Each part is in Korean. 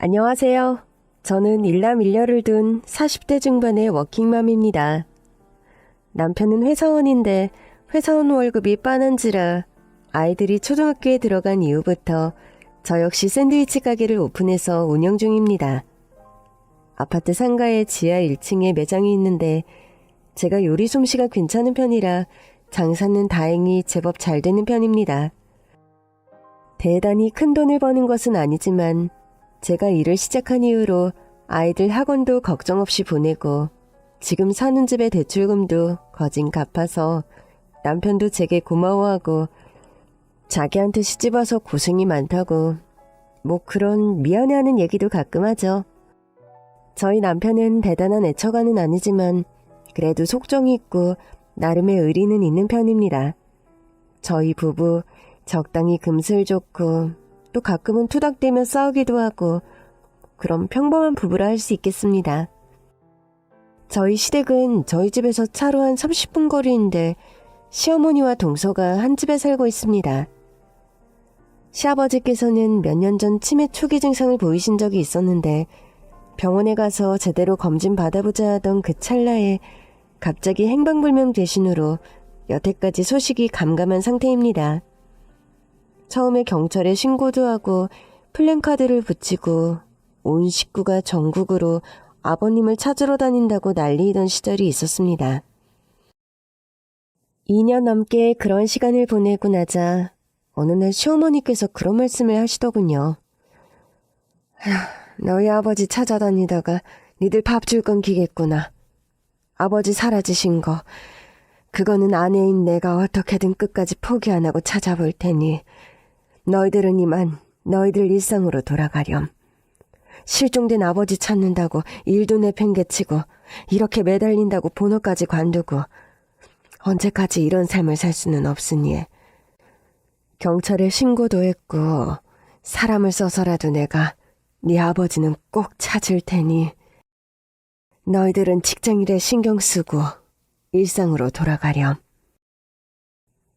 안녕하세요. 저는 일남일녀를 둔 40대 중반의 워킹맘입니다. 남편은 회사원인데 회사원 월급이 빤한지라 아이들이 초등학교에 들어간 이후부터 저 역시 샌드위치 가게를 오픈해서 운영 중입니다. 아파트 상가의 지하 1층에 매장이 있는데 제가 요리 솜씨가 괜찮은 편이라 장사는 다행히 제법 잘 되는 편입니다. 대단히 큰 돈을 버는 것은 아니지만 제가 일을 시작한 이후로 아이들 학원도 걱정 없이 보내고 지금 사는 집의 대출금도 거진 갚아서 남편도 제게 고마워하고 자기한테 시집와서 고생이 많다고 뭐 그런 미안해하는 얘기도 가끔 하죠. 저희 남편은 대단한 애처가는 아니지만 그래도 속정이 있고 나름의 의리는 있는 편입니다. 저희 부부 적당히 금슬 좋고 또 가끔은 투닥대며 싸우기도 하고 그럼 평범한 부부라 할 수 있겠습니다. 저희 시댁은 저희 집에서 차로 한 30분 거리인데 시어머니와 동서가 한 집에 살고 있습니다. 시아버지께서는 몇 년 전 치매 초기 증상을 보이신 적이 있었는데 병원에 가서 제대로 검진 받아보자 하던 그 찰나에 갑자기 행방불명 대신으로 여태까지 소식이 감감한 상태입니다. 처음에 경찰에 신고도 하고 플랜카드를 붙이고 온 식구가 전국으로 아버님을 찾으러 다닌다고 난리이던 시절이 있었습니다. 2년 넘게 그런 시간을 보내고 나자 어느 날 시어머니께서 그런 말씀을 하시더군요. 너희 아버지 찾아다니다가 니들 밥 줄 건 기겠구나. 아버지 사라지신 거 그거는 아내인 내가 어떻게든 끝까지 포기 안 하고 찾아볼 테니 너희들은 이만 너희들 일상으로 돌아가렴. 실종된 아버지 찾는다고 일도 내팽개치고 이렇게 매달린다고 본업까지 관두고 언제까지 이런 삶을 살 수는 없으니 경찰에 신고도 했고 사람을 써서라도 내가 네 아버지는 꼭 찾을 테니 너희들은 직장일에 신경 쓰고 일상으로 돌아가렴.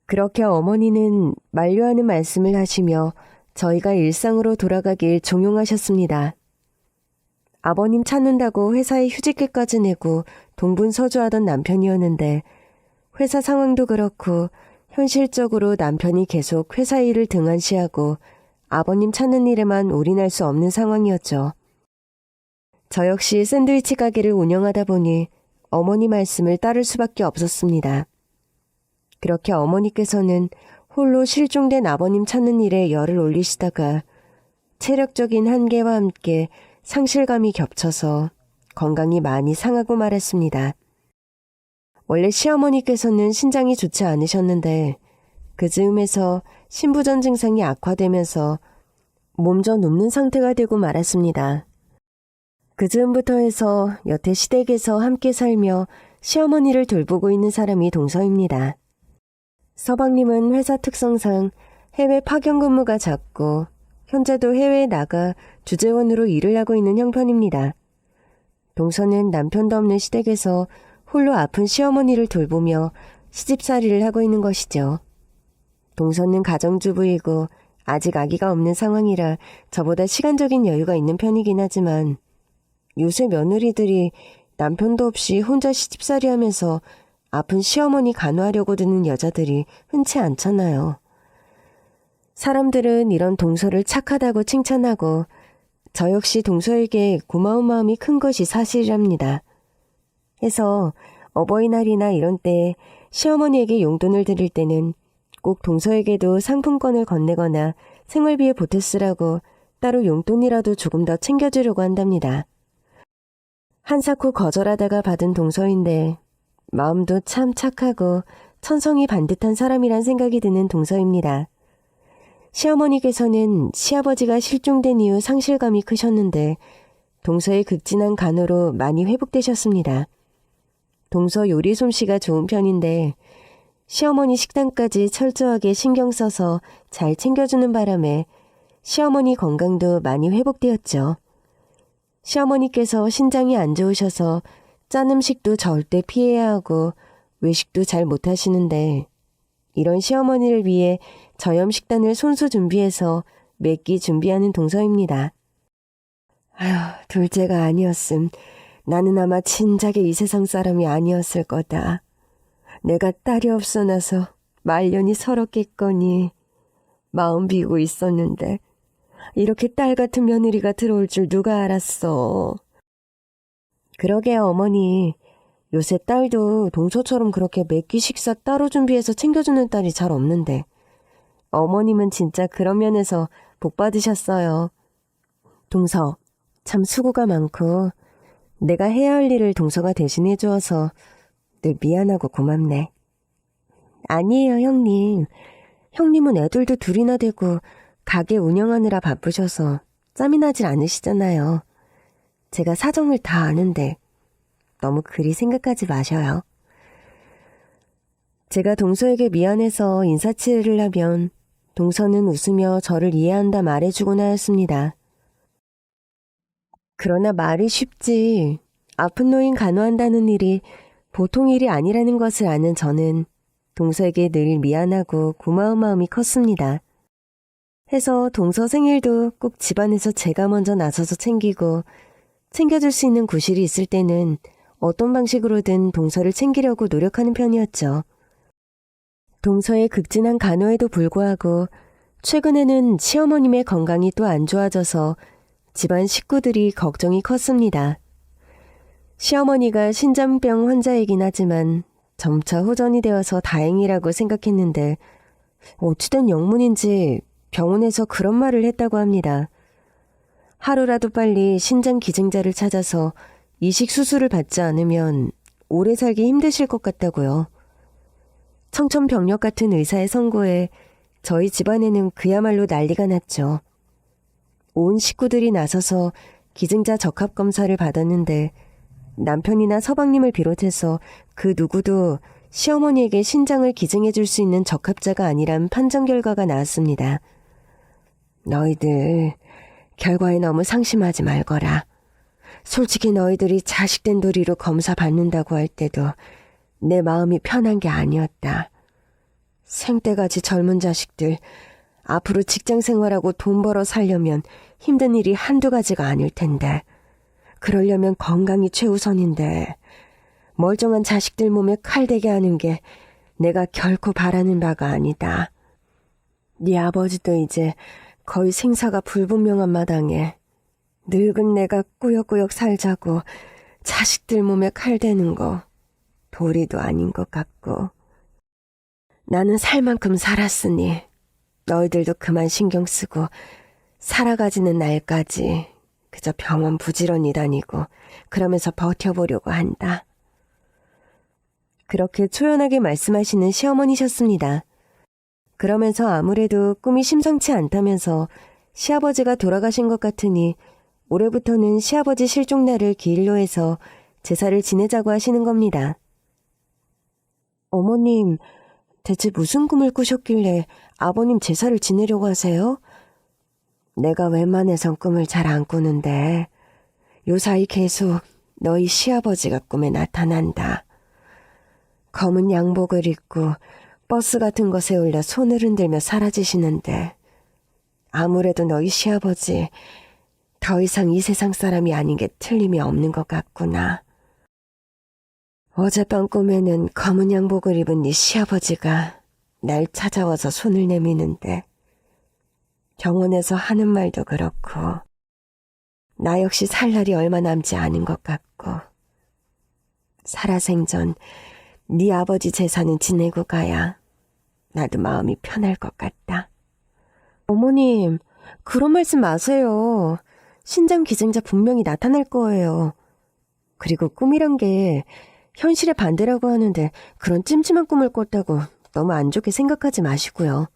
그렇게 어머니는 만류하는 말씀을 하시며 저희가 일상으로 돌아가길 종용하셨습니다. 아버님 찾는다고 회사에 휴직계까지 내고 동분서주하던 남편이었는데 회사 상황도 그렇고 현실적으로 남편이 계속 회사 일을 등한시하고 아버님 찾는 일에만 올인할 수 없는 상황이었죠. 저 역시 샌드위치 가게를 운영하다 보니 어머니 말씀을 따를 수밖에 없었습니다. 그렇게 어머니께서는 홀로 실종된 아버님 찾는 일에 열을 올리시다가 체력적인 한계와 함께 상실감이 겹쳐서 건강이 많이 상하고 말았습니다. 원래 시어머니께서는 신장이 좋지 않으셨는데 그 즈음에서 신부전 증상이 악화되면서 몸져 눕는 상태가 되고 말았습니다. 그 즈음부터 해서 여태 시댁에서 함께 살며 시어머니를 돌보고 있는 사람이 동서입니다. 서방님은 회사 특성상 해외 파견 근무가 잦고 현재도 해외에 나가 주재원으로 일을 하고 있는 형편입니다. 동서는 남편도 없는 시댁에서 홀로 아픈 시어머니를 돌보며 시집살이를 하고 있는 것이죠. 동서는 가정주부이고 아직 아기가 없는 상황이라 저보다 시간적인 여유가 있는 편이긴 하지만 요새 며느리들이 남편도 없이 혼자 시집살이하면서 아픈 시어머니 간호하려고 드는 여자들이 흔치 않잖아요. 사람들은 이런 동서를 착하다고 칭찬하고 저 역시 동서에게 고마운 마음이 큰 것이 사실이랍니다. 해서 어버이날이나 이런 때 시어머니에게 용돈을 드릴 때는 꼭 동서에게도 상품권을 건네거나 생활비에 보태 쓰라고 따로 용돈이라도 조금 더 챙겨주려고 한답니다. 한사코 거절하다가 받은 동서인데 마음도 참 착하고 천성이 반듯한 사람이란 생각이 드는 동서입니다. 시어머니께서는 시아버지가 실종된 이후 상실감이 크셨는데 동서의 극진한 간호로 많이 회복되셨습니다. 동서 요리 솜씨가 좋은 편인데 시어머니 식단까지 철저하게 신경 써서 잘 챙겨주는 바람에 시어머니 건강도 많이 회복되었죠. 시어머니께서 신장이 안 좋으셔서 짠 음식도 절대 피해야 하고 외식도 잘 못하시는데 이런 시어머니를 위해 저염 식단을 손수 준비해서 몇 끼 준비하는 동서입니다. 아휴, 둘째가 아니었음. 나는 아마 진작에 이 세상 사람이 아니었을 거다. 내가 딸이 없어 나서 말년이 서럽겠거니 마음 비우고 있었는데 이렇게 딸 같은 며느리가 들어올 줄 누가 알았어. 그러게요, 어머니. 요새 딸도 동서처럼 그렇게 매끼 식사 따로 준비해서 챙겨주는 딸이 잘 없는데 어머님은 진짜 그런 면에서 복 받으셨어요. 동서, 참 수고가 많고 내가 해야 할 일을 동서가 대신해 주어서 늘 미안하고 고맙네. 아니에요, 형님. 형님은 애들도 둘이나 되고 가게 운영하느라 바쁘셔서 짬이 나질 않으시잖아요. 제가 사정을 다 아는데 너무 그리 생각하지 마셔요. 제가 동서에게 미안해서 인사치레를 하면 동서는 웃으며 저를 이해한다 말해주곤 하였습니다. 그러나 말이 쉽지 아픈 노인 간호한다는 일이 보통 일이 아니라는 것을 아는 저는 동서에게 늘 미안하고 고마운 마음이 컸습니다. 해서 동서 생일도 꼭 집안에서 제가 먼저 나서서 챙기고 챙겨줄 수 있는 구실이 있을 때는 어떤 방식으로든 동서를 챙기려고 노력하는 편이었죠. 동서의 극진한 간호에도 불구하고 최근에는 시어머님의 건강이 또 안 좋아져서 집안 식구들이 걱정이 컸습니다. 시어머니가 신장병 환자이긴 하지만 점차 호전이 되어서 다행이라고 생각했는데 어찌된 영문인지 병원에서 그런 말을 했다고 합니다. 하루라도 빨리 신장 기증자를 찾아서 이식 수술을 받지 않으면 오래 살기 힘드실 것 같다고요. 청천벽력 같은 의사의 선고에 저희 집안에는 그야말로 난리가 났죠. 온 식구들이 나서서 기증자 적합 검사를 받았는데 남편이나 서방님을 비롯해서 그 누구도 시어머니에게 신장을 기증해 줄 수 있는 적합자가 아니란 판정 결과가 나왔습니다. 너희들 결과에 너무 상심하지 말거라. 솔직히 너희들이 자식된 도리로 검사 받는다고 할 때도 내 마음이 편한 게 아니었다. 생때같이 젊은 자식들 앞으로 직장 생활하고 돈 벌어 살려면 힘든 일이 한두 가지가 아닐 텐데 그러려면 건강이 최우선인데 멀쩡한 자식들 몸에 칼대게 하는 게 내가 결코 바라는 바가 아니다. 네 아버지도 이제 거의 생사가 불분명한 마당에 늙은 내가 꾸역꾸역 살자고 자식들 몸에 칼대는 거 도리도 아닌 것 같고 나는 살 만큼 살았으니 너희들도 그만 신경 쓰고 살아가지는 날까지 그저 병원 부지런히 다니고 그러면서 버텨보려고 한다. 그렇게 초연하게 말씀하시는 시어머니셨습니다. 그러면서 아무래도 꿈이 심상치 않다면서 시아버지가 돌아가신 것 같으니 올해부터는 시아버지 실종날을 기일로 해서 제사를 지내자고 하시는 겁니다. 어머님, 대체 무슨 꿈을 꾸셨길래 아버님 제사를 지내려고 하세요? 내가 웬만해선 꿈을 잘 안 꾸는데 요사이 계속 너희 시아버지가 꿈에 나타난다. 검은 양복을 입고 버스 같은 것에 올라 손을 흔들며 사라지시는데 아무래도 너희 시아버지 더 이상 이 세상 사람이 아닌 게 틀림이 없는 것 같구나. 어젯밤 꿈에는 검은 양복을 입은 네 시아버지가 날 찾아와서 손을 내미는데 병원에서 하는 말도 그렇고 나 역시 살 날이 얼마 남지 않은 것 같고 살아생전 네 아버지 제사는 지내고 가야 나도 마음이 편할 것 같다. 어머님, 그런 말씀 마세요. 신장 기증자 분명히 나타날 거예요. 그리고 꿈이란 게 현실의 반대라고 하는데 그런 찜찜한 꿈을 꿨다고 너무 안 좋게 생각하지 마시고요.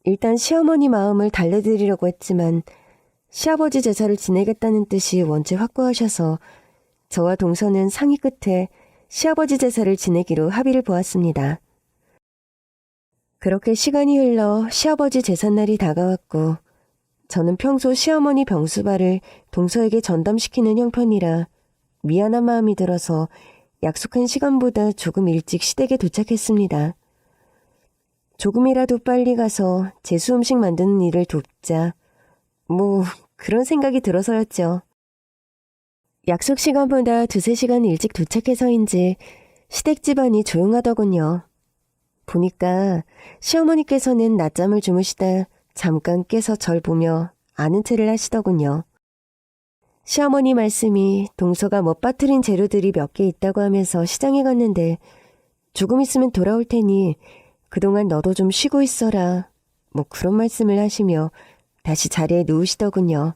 일단 시어머니 마음을 달래드리려고 했지만 시아버지 제사를 지내겠다는 뜻이 원체 확고하셔서 저와 동서는 상의 끝에 시아버지 제사를 지내기로 합의를 보았습니다. 그렇게 시간이 흘러 시아버지 제삿날이 다가왔고 저는 평소 시어머니 병수발을 동서에게 전담시키는 형편이라 미안한 마음이 들어서 약속한 시간보다 조금 일찍 시댁에 도착했습니다. 조금이라도 빨리 가서 제수 음식 만드는 일을 돕자. 그런 생각이 들어서였죠. 약속 시간보다 2~3시간 일찍 도착해서인지 시댁 집안이 조용하더군요. 보니까 시어머니께서는 낮잠을 주무시다 잠깐 깨서 절 보며 아는 체를 하시더군요. 시어머니 말씀이 동서가 멋빠뜨린 재료들이 몇 개 있다고 하면서 시장에 갔는데 조금 있으면 돌아올 테니 그동안 너도 좀 쉬고 있어라. 뭐 그런 말씀을 하시며 다시 자리에 누우시더군요.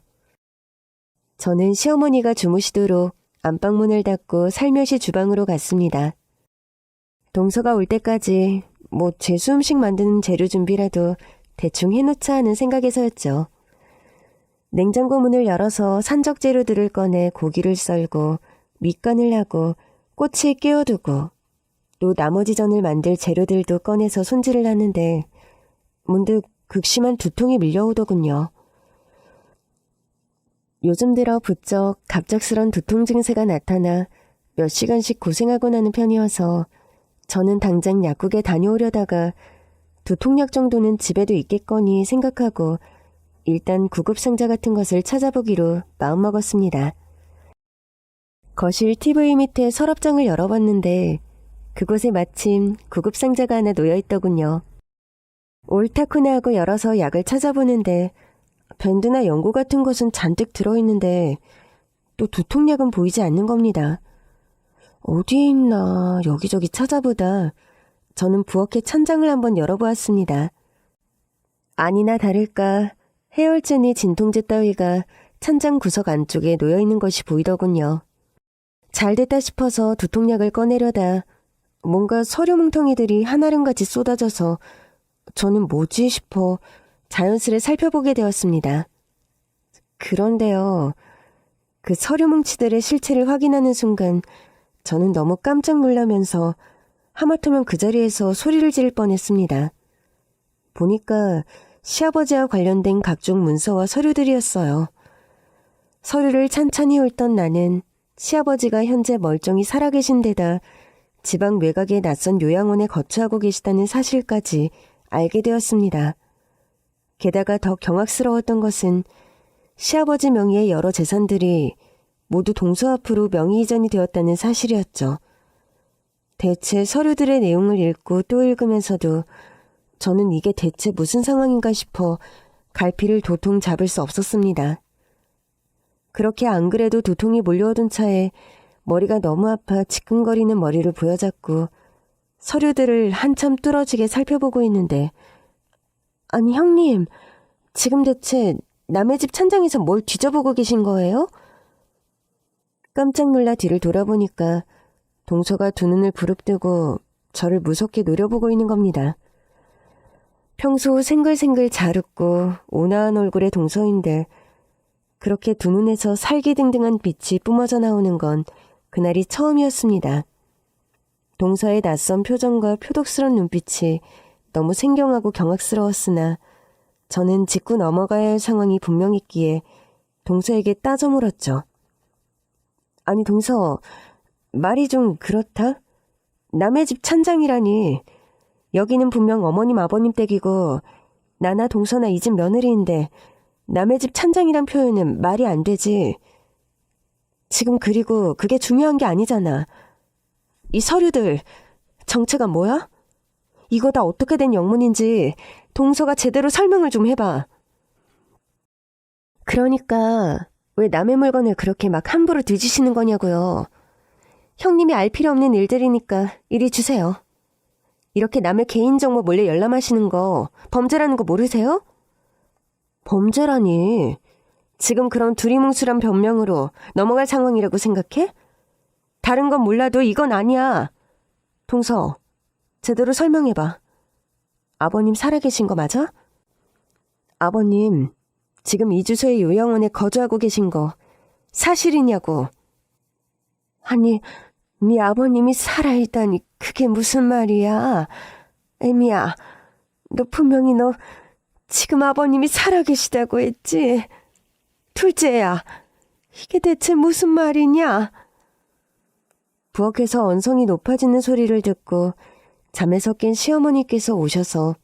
저는 시어머니가 주무시도록 안방문을 닫고 살며시 주방으로 갔습니다. 동서가 올 때까지 재수 음식 만드는 재료 준비라도 대충 해놓자 하는 생각에서였죠. 냉장고 문을 열어서 산적 재료들을 꺼내 고기를 썰고 밑간을 하고 꼬치에 끼워두고 또 나머지 전을 만들 재료들도 꺼내서 손질을 하는데 문득 극심한 두통이 밀려오더군요. 요즘 들어 부쩍 갑작스런 두통 증세가 나타나 몇 시간씩 고생하고 나는 편이어서 저는 당장 약국에 다녀오려다가 두통약 정도는 집에도 있겠거니 생각하고 일단 구급상자 같은 것을 찾아보기로 마음먹었습니다. 거실 TV 밑에 서랍장을 열어봤는데 그곳에 마침 구급상자가 하나 놓여있더군요. 옳다구나 하고 열어서 약을 찾아보는데 밴드나 연고 같은 것은 잔뜩 들어있는데 또 두통약은 보이지 않는 겁니다. 어디에 있나 여기저기 찾아보다 저는 부엌에 찬장을 한번 열어보았습니다. 아니나 다를까 해열제니 진통제 따위가 찬장 구석 안쪽에 놓여있는 것이 보이더군요. 잘됐다 싶어서 두통약을 꺼내려다 뭔가 서류 뭉텅이들이 한아름같이 쏟아져서 저는 뭐지 싶어 자연스레 살펴보게 되었습니다. 그런데요, 그 서류 뭉치들의 실체를 확인하는 순간 저는 너무 깜짝 놀라면서 하마터면 그 자리에서 소리를 지를 뻔했습니다. 보니까 시아버지와 관련된 각종 문서와 서류들이었어요. 서류를 찬찬히 훑던 나는 시아버지가 현재 멀쩡히 살아계신 데다 지방 외곽의 낯선 요양원에 거주하고 계시다는 사실까지 알게 되었습니다. 게다가 더 경악스러웠던 것은 시아버지 명의의 여러 재산들이 모두 동서 앞으로 명의 이전이 되었다는 사실이었죠. 대체 서류들의 내용을 읽고 또 읽으면서도 저는 이게 대체 무슨 상황인가 싶어 갈피를 도통 잡을 수 없었습니다. 그렇게 안 그래도 두통이 몰려오던 차에 머리가 너무 아파 지끈거리는 머리를 부여잡고 서류들을 한참 뚫어지게 살펴보고 있는데 아니 형님, 지금 대체 남의 집 찬장에서 뭘 뒤져보고 계신 거예요? 깜짝 놀라 뒤를 돌아보니까 동서가 두 눈을 부릅뜨고 저를 무섭게 노려보고 있는 겁니다. 평소 생글생글 잘 웃고 온화한 얼굴의 동서인데 그렇게 두 눈에서 살기등등한 빛이 뿜어져 나오는 건 그날이 처음이었습니다. 동서의 낯선 표정과 표독스런 눈빛이 너무 생경하고 경악스러웠으나 저는 짚고 넘어가야 할 상황이 분명했기에 동서에게 따져 물었죠. 아니 동서, 말이 좀 그렇다? 남의 집 찬장이라니. 여기는 분명 어머님 아버님 댁이고 나나 동서나 이 집 며느리인데 남의 집 찬장이란 표현은 말이 안 되지. 지금 그리고 그게 중요한 게 아니잖아. 이 서류들 정체가 뭐야? 이거 다 어떻게 된 영문인지 동서가 제대로 설명을 좀 해봐. 그러니까 왜 남의 물건을 그렇게 막 함부로 뒤지시는 거냐고요. 형님이 알 필요 없는 일들이니까 이리 주세요. 이렇게 남의 개인정보 몰래 열람하시는 거 범죄라는 거 모르세요? 범죄라니. 지금 그런 두리뭉술한 변명으로 넘어갈 상황이라고 생각해? 다른 건 몰라도 이건 아니야. 동서, 제대로 설명해봐. 아버님 살아계신 거 맞아? 아버님, 지금 이 주소의 요양원에 거주하고 계신 거 사실이냐고. 아니, 네 아버님이 살아있다니 그게 무슨 말이야. 애미야, 너 분명히 너 지금 아버님이 살아계시다고 했지. 둘째야, 이게 대체 무슨 말이냐. 부엌에서 언성이 높아지는 소리를 듣고 잠에서 깬 시어머니께서 오셔서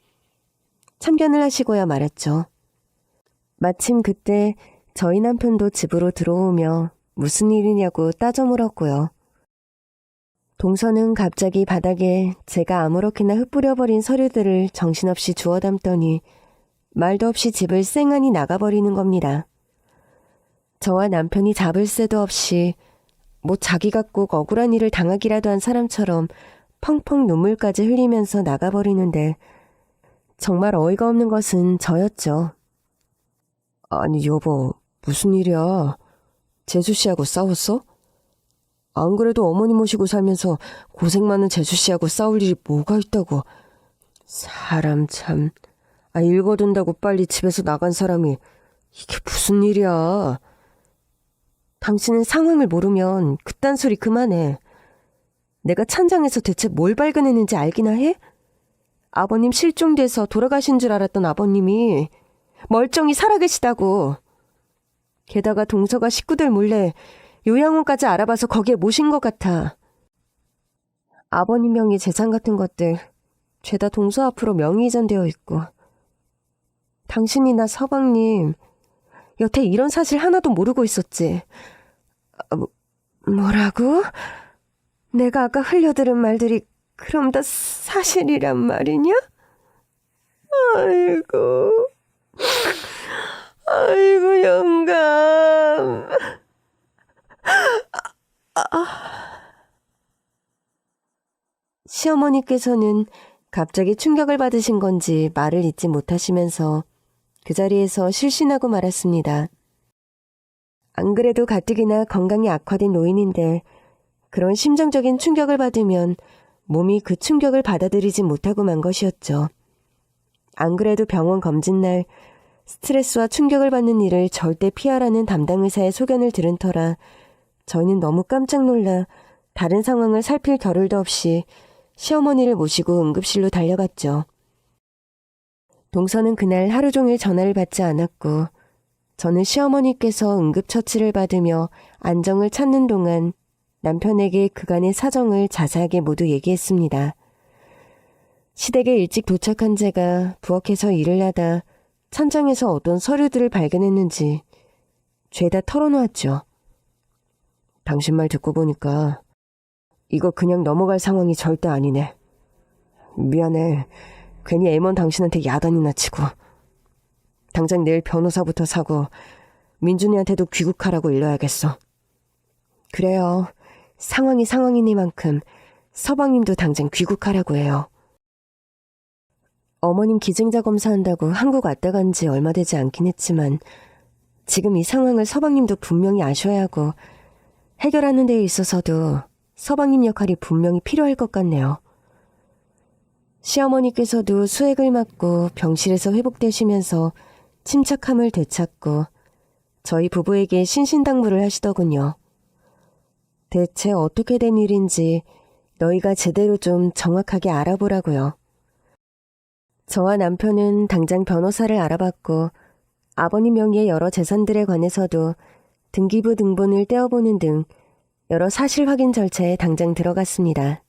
참견을 하시고야 말았죠. 마침 그때 저희 남편도 집으로 들어오며 무슨 일이냐고 따져 물었고요. 동서는 갑자기 바닥에 제가 아무렇게나 흩뿌려버린 서류들을 정신없이 주워 담더니 말도 없이 집을 쌩하니 나가버리는 겁니다. 저와 남편이 잡을 새도 없이 뭐 자기가 꼭 억울한 일을 당하기라도 한 사람처럼 펑펑 눈물까지 흘리면서 나가버리는데 정말 어이가 없는 것은 저였죠. 아니 여보, 무슨 일이야? 재수씨하고 싸웠어? 안 그래도 어머니 모시고 살면서 고생 많은 재수씨하고 싸울 일이 뭐가 있다고. 사람 참. 읽어둔다고 빨리 집에서 나간 사람이 이게 무슨 일이야. 당신은 상황을 모르면 그딴 소리 그만해. 내가 찬장에서 대체 뭘 발견했는지 알기나 해? 아버님 실종돼서 돌아가신 줄 알았던 아버님이 멀쩡히 살아계시다고. 게다가 동서가 식구들 몰래 요양원까지 알아봐서 거기에 모신 것 같아. 아버님 명의 재산 같은 것들 죄다 동서 앞으로 명의 이전되어 있고. 당신이나 서방님 여태 이런 사실 하나도 모르고 있었지. 뭐라고? 내가 아까 흘려들은 말들이 그럼 다 사실이란 말이냐? 아이고 영감. 시어머니께서는 갑자기 충격을 받으신 건지 말을 잇지 못하시면서 그 자리에서 실신하고 말았습니다. 안 그래도 가뜩이나 건강이 악화된 노인인데 그런 심정적인 충격을 받으면 몸이 그 충격을 받아들이지 못하고 만 것이었죠. 안 그래도 병원 검진 날 스트레스와 충격을 받는 일을 절대 피하라는 담당 의사의 소견을 들은 터라 저희는 너무 깜짝 놀라 다른 상황을 살필 겨를도 없이 시어머니를 모시고 응급실로 달려갔죠. 동서는 그날 하루 종일 전화를 받지 않았고 저는 시어머니께서 응급처치를 받으며 안정을 찾는 동안 남편에게 그간의 사정을 자세하게 모두 얘기했습니다. 시댁에 일찍 도착한 제가 부엌에서 일을 하다 찬장에서 어떤 서류들을 발견했는지 죄다 털어놓았죠. 당신 말 듣고 보니까 이거 그냥 넘어갈 상황이 절대 아니네. 미안해. 괜히 애먼 당신한테 야단이나 치고. 당장 내일 변호사부터 사고 민준이한테도 귀국하라고 일러야겠어. 그래요. 상황이 상황이니만큼 서방님도 당장 귀국하라고 해요. 어머님 기증자 검사한다고 한국 왔다 간 지 얼마 되지 않긴 했지만 지금 이 상황을 서방님도 분명히 아셔야 하고 해결하는 데 있어서도 서방님 역할이 분명히 필요할 것 같네요. 시어머니께서도 수액을 맞고 병실에서 회복되시면서 침착함을 되찾고 저희 부부에게 신신당부를 하시더군요. 대체 어떻게 된 일인지 너희가 제대로 좀 정확하게 알아보라고요. 저와 남편은 당장 변호사를 알아봤고 아버님 명의의 여러 재산들에 관해서도 등기부 등본을 떼어보는 등 여러 사실 확인 절차에 당장 들어갔습니다.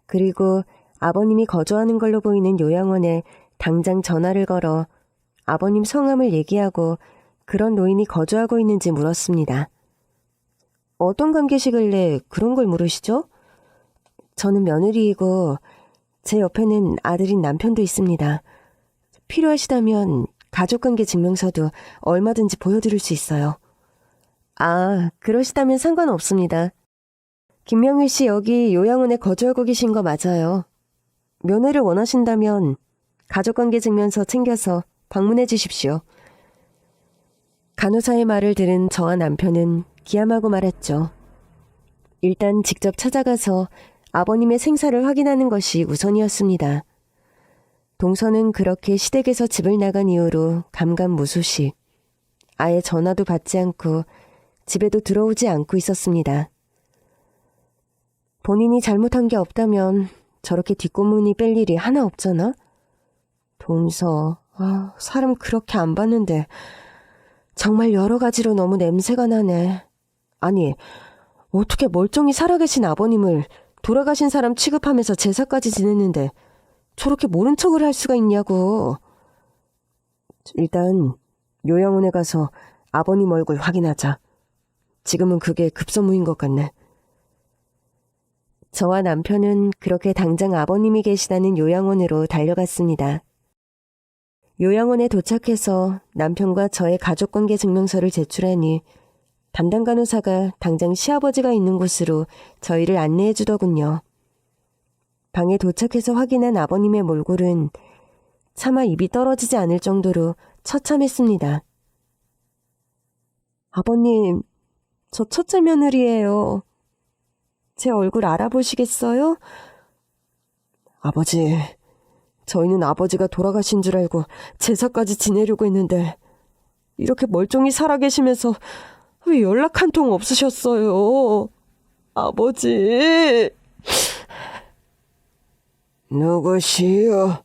그리고 아버님이 거주하는 걸로 보이는 요양원에 당장 전화를 걸어 아버님 성함을 얘기하고 그런 노인이 거주하고 있는지 물었습니다. 어떤 관계시길래 그런 걸 물으시죠? 저는 며느리이고 제 옆에는 아들인 남편도 있습니다. 필요하시다면 가족관계 증명서도 얼마든지 보여드릴 수 있어요. 아, 그러시다면 상관없습니다. 김명일 씨 여기 요양원에 거주하고 계신 거 맞아요. 면회를 원하신다면 가족관계 증명서 챙겨서 방문해 주십시오. 간호사의 말을 들은 저와 남편은 기함하고 말았죠. 일단 직접 찾아가서 아버님의 생사를 확인하는 것이 우선이었습니다. 동서는 그렇게 시댁에서 집을 나간 이후로 감감무소식, 아예 전화도 받지 않고 집에도 들어오지 않고 있었습니다. 본인이 잘못한 게 없다면 저렇게 뒷고문이 뺄 일이 하나 없잖아? 동서, 사람 그렇게 안 봤는데 정말 여러 가지로 너무 냄새가 나네. 아니, 어떻게 멀쩡히 살아계신 아버님을 돌아가신 사람 취급하면서 제사까지 지냈는데 저렇게 모른 척을 할 수가 있냐고. 일단 요양원에 가서 아버님 얼굴 확인하자. 지금은 그게 급선무인 것 같네. 저와 남편은 그렇게 당장 아버님이 계시다는 요양원으로 달려갔습니다. 요양원에 도착해서 남편과 저의 가족관계 증명서를 제출하니 담당 간호사가 당장 시아버지가 있는 곳으로 저희를 안내해 주더군요. 방에 도착해서 확인한 아버님의 몰골은 차마 입이 떨어지지 않을 정도로 처참했습니다. 아버님, 저 첫째 며느리예요. 제 얼굴 알아보시겠어요? 아버지, 저희는 아버지가 돌아가신 줄 알고 제사까지 지내려고 했는데 이렇게 멀쩡히 살아계시면서 왜 연락 한 통 없으셨어요? 아버지. 누구시여?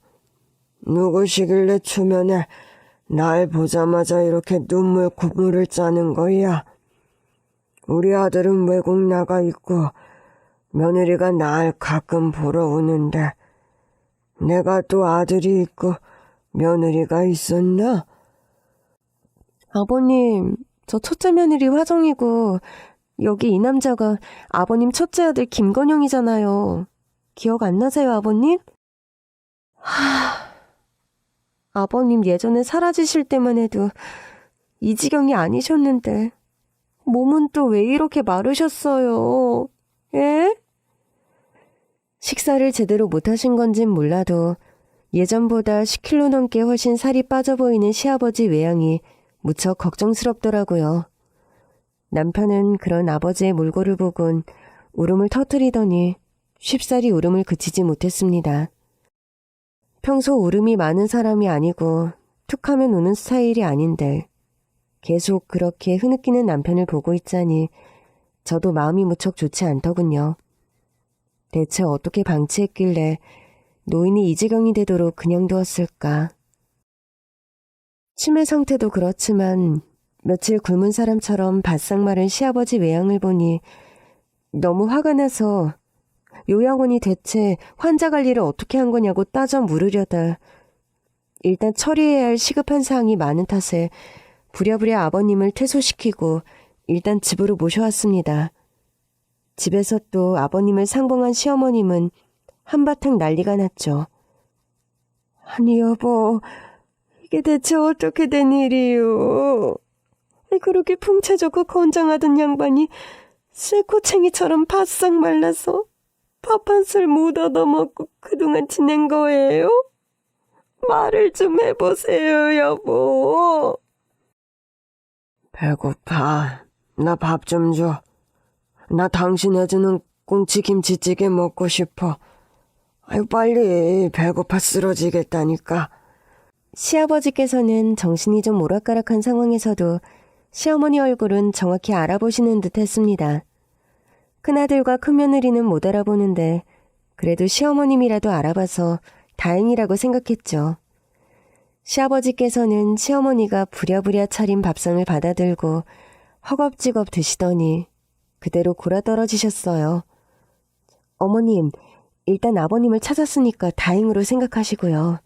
누구시길래 초면에 날 보자마자 이렇게 눈물 콧물을 짜는 거야? 우리 아들은 외국 나가 있고 며느리가 날 가끔 보러 오는데 내가 또 아들이 있고 며느리가 있었나? 아버님, 저 첫째 며느리 화정이고 여기 이 남자가 아버님 첫째 아들 김건영이잖아요. 기억 안 나세요, 아버님? 아버님 예전에 사라지실 때만 해도 이 지경이 아니셨는데 몸은 또 왜 이렇게 마르셨어요? 예? 식사를 제대로 못하신 건진 몰라도 예전보다 10kg 넘게 훨씬 살이 빠져 보이는 시아버지 외양이 무척 걱정스럽더라고요. 남편은 그런 아버지의 몰골을 보곤 울음을 터뜨리더니 쉽사리 울음을 그치지 못했습니다. 평소 울음이 많은 사람이 아니고 툭하면 우는 스타일이 아닌데 계속 그렇게 흐느끼는 남편을 보고 있자니 저도 마음이 무척 좋지 않더군요. 대체 어떻게 방치했길래 노인이 이 지경이 되도록 그냥 두었을까? 치매 상태도 그렇지만 며칠 굶은 사람처럼 바싹 마른 시아버지 외양을 보니 너무 화가 나서 요양원이 대체 환자 관리를 어떻게 한 거냐고 따져 물으려다 일단 처리해야 할 시급한 사항이 많은 탓에 부랴부랴 아버님을 퇴소시키고 일단 집으로 모셔왔습니다. 집에서 또 아버님을 상봉한 시어머님은 한바탕 난리가 났죠. 아니 여보, 이게 대체 어떻게 된 일이요? 그렇게 풍채 좋고 건장하던 양반이 쇠코챙이처럼 바싹 말라서 밥 한 술 못 얻어먹고 그동안 지낸 거예요? 말을 좀 해보세요, 여보. 배고파. 나 밥 좀 줘. 나 당신 해주는 꽁치 김치찌개 먹고 싶어. 아유, 빨리. 배고파 쓰러지겠다니까. 시아버지께서는 정신이 좀 오락가락한 상황에서도 시어머니 얼굴은 정확히 알아보시는 듯 했습니다. 큰아들과 큰며느리는 못 알아보는데 그래도 시어머님이라도 알아봐서 다행이라고 생각했죠. 시아버지께서는 시어머니가 부랴부랴 차린 밥상을 받아들고 허겁지겁 드시더니 그대로 골아떨어지셨어요. 어머님, 일단 아버님을 찾았으니까 다행으로 생각하시고요.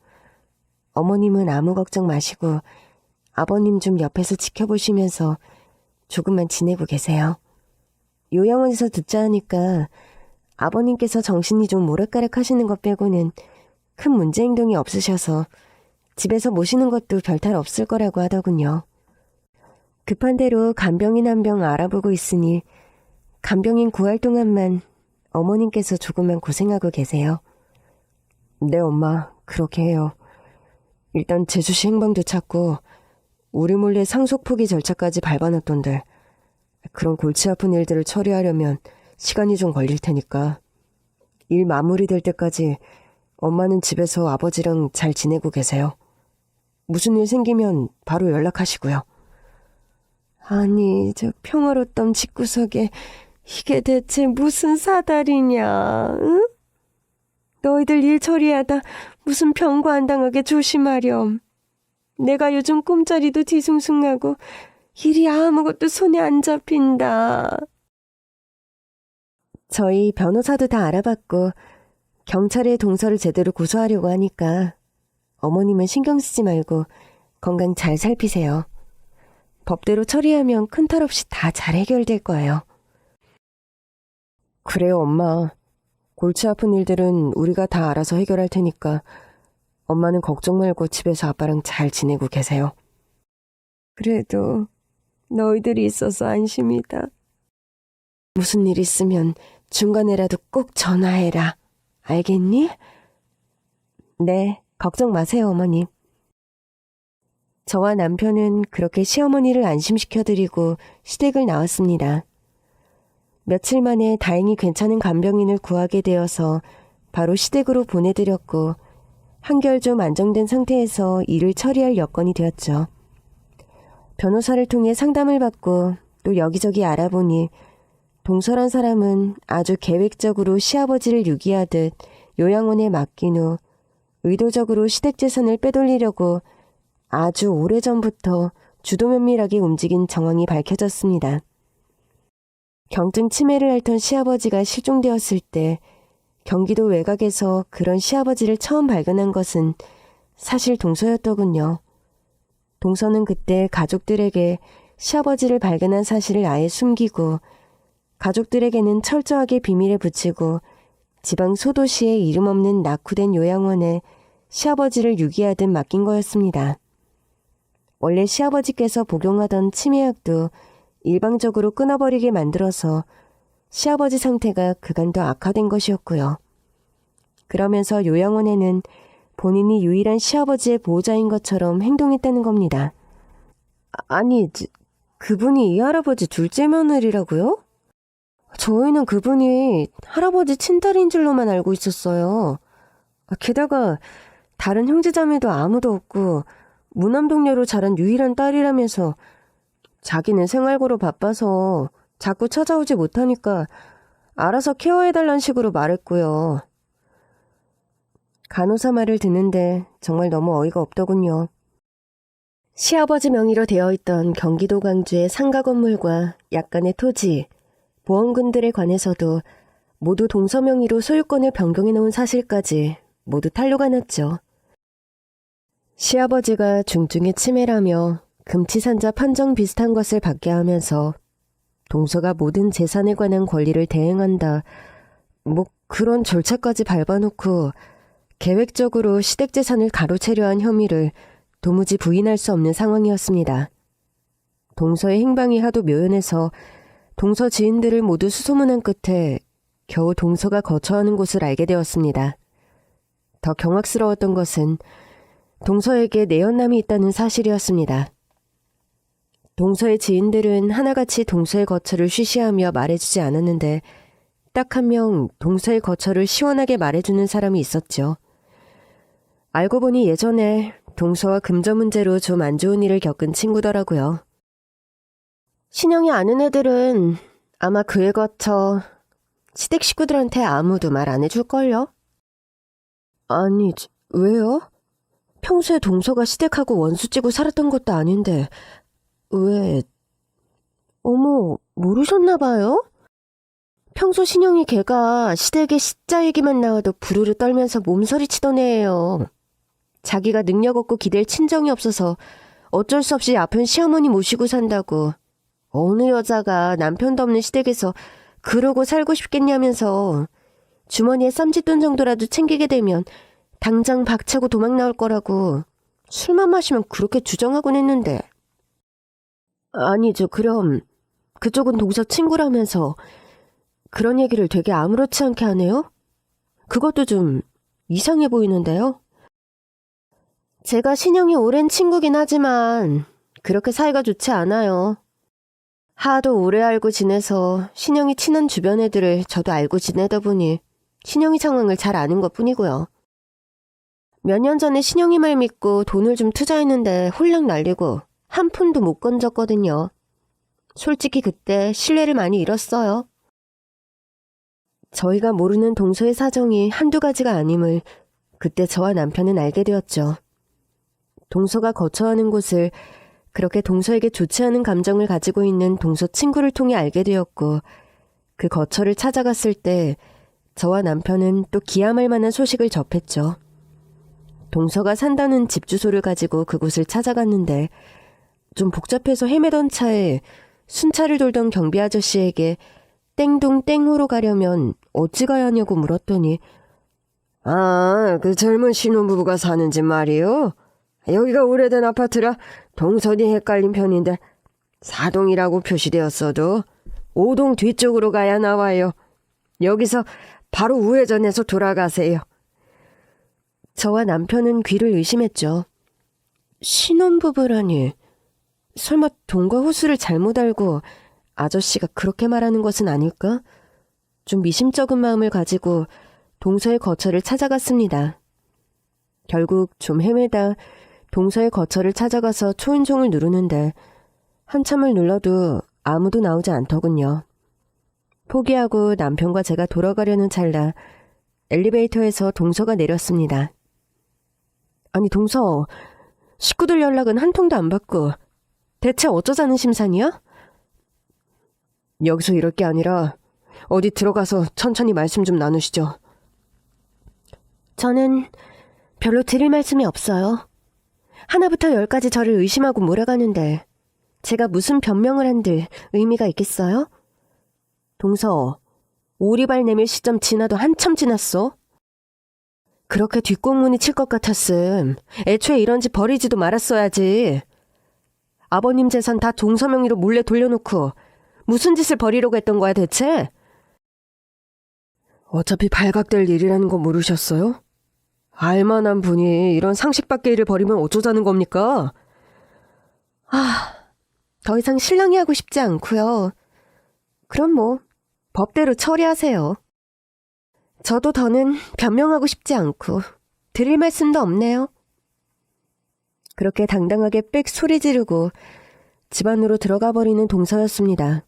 어머님은 아무 걱정 마시고 아버님 좀 옆에서 지켜보시면서 조금만 지내고 계세요. 요양원에서 듣자 하니까 아버님께서 정신이 좀 오락가락 하시는 것 빼고는 큰 문제 행동이 없으셔서 집에서 모시는 것도 별탈 없을 거라고 하더군요. 급한 대로 간병인 한 병 알아보고 있으니 간병인 구할 동안만 어머님께서 조금만 고생하고 계세요. 네, 엄마, 그렇게 해요. 일단 제주시 행방도 찾고 우리 몰래 상속 포기 절차까지 밟아놨던데 그런 골치 아픈 일들을 처리하려면 시간이 좀 걸릴 테니까 일 마무리될 때까지 엄마는 집에서 아버지랑 잘 지내고 계세요. 무슨 일 생기면 바로 연락하시고요. 아니, 저 평화롭던 집구석에 이게 대체 무슨 사달이냐, 응? 너희들 일 처리하다 무슨 병고 안 당하게 조심하렴. 내가 요즘 꿈자리도 뒤숭숭하고 일이 아무것도 손에 안 잡힌다. 저희 변호사도 다 알아봤고 경찰에 동서를 제대로 고소하려고 하니까 어머님은 신경 쓰지 말고 건강 잘 살피세요. 법대로 처리하면 큰 탈 없이 다 잘 해결될 거예요. 그래요, 엄마. 골치 아픈 일들은 우리가 다 알아서 해결할 테니까 엄마는 걱정 말고 집에서 아빠랑 잘 지내고 계세요. 그래도 너희들이 있어서 안심이다. 무슨 일 있으면 중간에라도 꼭 전화해라. 알겠니? 네, 걱정 마세요, 어머님. 저와 남편은 그렇게 시어머니를 안심시켜드리고 시댁을 나왔습니다. 며칠 만에 다행히 괜찮은 간병인을 구하게 되어서 바로 시댁으로 보내드렸고 한결 좀 안정된 상태에서 일을 처리할 여건이 되었죠. 변호사를 통해 상담을 받고 또 여기저기 알아보니 동서란 사람은 아주 계획적으로 시아버지를 유기하듯 요양원에 맡긴 후 의도적으로 시댁 재산을 빼돌리려고 아주 오래전부터 주도 면밀하게 움직인 정황이 밝혀졌습니다. 경증 치매를 앓던 시아버지가 실종되었을 때 경기도 외곽에서 그런 시아버지를 처음 발견한 것은 사실 동서였더군요. 동서는 그때 가족들에게 시아버지를 발견한 사실을 아예 숨기고 가족들에게는 철저하게 비밀에 붙이고 지방 소도시에 이름 없는 낙후된 요양원에 시아버지를 유기하듯 맡긴 거였습니다. 원래 시아버지께서 복용하던 치매약도 일방적으로 끊어버리게 만들어서 시아버지 상태가 그간 더 악화된 것이었고요. 그러면서 요양원에는 본인이 유일한 시아버지의 보호자인 것처럼 행동했다는 겁니다. 아니, 그분이 이 할아버지 둘째 며느리라고요? 저희는 그분이 할아버지 친딸인 줄로만 알고 있었어요. 게다가 다른 형제자매도 아무도 없고 무남동녀로 자란 유일한 딸이라면서 자기는 생활고로 바빠서 자꾸 찾아오지 못하니까 알아서 케어해달란 식으로 말했고요. 간호사 말을 듣는데 정말 너무 어이가 없더군요. 시아버지 명의로 되어 있던 경기도 광주의 상가 건물과 약간의 토지, 보험금들에 관해서도 모두 동서 명의로 소유권을 변경해 놓은 사실까지 모두 탄로가 났죠. 시아버지가 중증의 치매라며 금치산자 판정 비슷한 것을 받게 하면서 동서가 모든 재산에 관한 권리를 대행한다. 그런 절차까지 밟아놓고 계획적으로 시댁 재산을 가로채려 한 혐의를 도무지 부인할 수 없는 상황이었습니다. 동서의 행방이 하도 묘연해서 동서 지인들을 모두 수소문한 끝에 겨우 동서가 거처하는 곳을 알게 되었습니다. 더 경악스러웠던 것은 동서에게 내연남이 있다는 사실이었습니다. 동서의 지인들은 하나같이 동서의 거처를 쉬쉬하며 말해주지 않았는데 딱 한 명 동서의 거처를 시원하게 말해주는 사람이 있었죠. 알고 보니 예전에 동서와 금전 문제로 좀 안 좋은 일을 겪은 친구더라고요. 신영이 아는 애들은 아마 그의 거처 시댁 식구들한테 아무도 말 안 해줄걸요? 아니, 왜요? 평소에 동서가 시댁하고 원수 찌고 살았던 것도 아닌데 왜... 어머, 모르셨나봐요? 평소 신영이 걔가 시댁에 시자 얘기만 나와도 부르르 떨면서 몸서리치던 애예요. 자기가 능력 없고 기댈 친정이 없어서 어쩔 수 없이 아픈 시어머니 모시고 산다고 어느 여자가 남편도 없는 시댁에서 그러고 살고 싶겠냐면서 주머니에 쌈짓돈 정도라도 챙기게 되면 당장 박차고 도망 나올 거라고 술만 마시면 그렇게 주정하곤 했는데. 아니죠. 그럼 그쪽은 동서 친구라면서 그런 얘기를 되게 아무렇지 않게 하네요? 그것도 좀 이상해 보이는데요? 제가 신영이 오랜 친구긴 하지만 그렇게 사이가 좋지 않아요. 하도 오래 알고 지내서 신영이 친한 주변 애들을 저도 알고 지내다 보니 신영이 상황을 잘 아는 것뿐이고요. 몇 년 전에 신영이 말 믿고 돈을 좀 투자했는데 홀랑 날리고 한 푼도 못 건졌거든요. 솔직히 그때 신뢰를 많이 잃었어요. 저희가 모르는 동서의 사정이 한두 가지가 아님을 그때 저와 남편은 알게 되었죠. 동서가 거처하는 곳을 그렇게 동서에게 좋지 않은 감정을 가지고 있는 동서 친구를 통해 알게 되었고 그 거처를 찾아갔을 때 저와 남편은 또 기함할 만한 소식을 접했죠. 동서가 산다는 집 주소를 가지고 그곳을 찾아갔는데 좀 복잡해서 헤매던 차에 순찰을 돌던 경비 아저씨에게 땡동 땡호로 가려면 어찌 가야 하냐고 물었더니 그 젊은 신혼부부가 사는 집 말이요. 여기가 오래된 아파트라 동선이 헷갈린 편인데 4동이라고 표시되었어도 5동 뒤쪽으로 가야 나와요. 여기서 바로 우회전해서 돌아가세요. 저와 남편은 귀를 의심했죠. 신혼부부라니. 설마 동과 호수를 잘못 알고 아저씨가 그렇게 말하는 것은 아닐까? 좀 미심쩍은 마음을 가지고 동서의 거처를 찾아갔습니다. 결국 좀 헤매다 동서의 거처를 찾아가서 초인종을 누르는데 한참을 눌러도 아무도 나오지 않더군요. 포기하고 남편과 제가 돌아가려는 찰나 엘리베이터에서 동서가 내렸습니다. 아니 동서, 식구들 연락은 한 통도 안 받고 대체 어쩌자는 심산이야? 여기서 이럴 게 아니라 어디 들어가서 천천히 말씀 좀 나누시죠. 저는 별로 드릴 말씀이 없어요. 하나부터 10까지 저를 의심하고 몰아가는데 제가 무슨 변명을 한들 의미가 있겠어요? 동서, 오리발 내밀 시점 지나도 한참 지났어. 그렇게 뒷공문이 칠 것 같았음. 애초에 이런 집 버리지도 말았어야지. 아버님 재산 다 동서 명의로 몰래 돌려놓고 무슨 짓을 벌이려고 했던 거야 대체? 어차피 발각될 일이라는 거 모르셨어요? 알만한 분이 이런 상식 밖의 일을 벌이면 어쩌자는 겁니까? 더 이상 실랑이 하고 싶지 않고요. 그럼 뭐 법대로 처리하세요. 저도 더는 변명하고 싶지 않고 드릴 말씀도 없네요. 그렇게 당당하게 빽 소리 지르고 집 안으로 들어가 버리는 동서였습니다.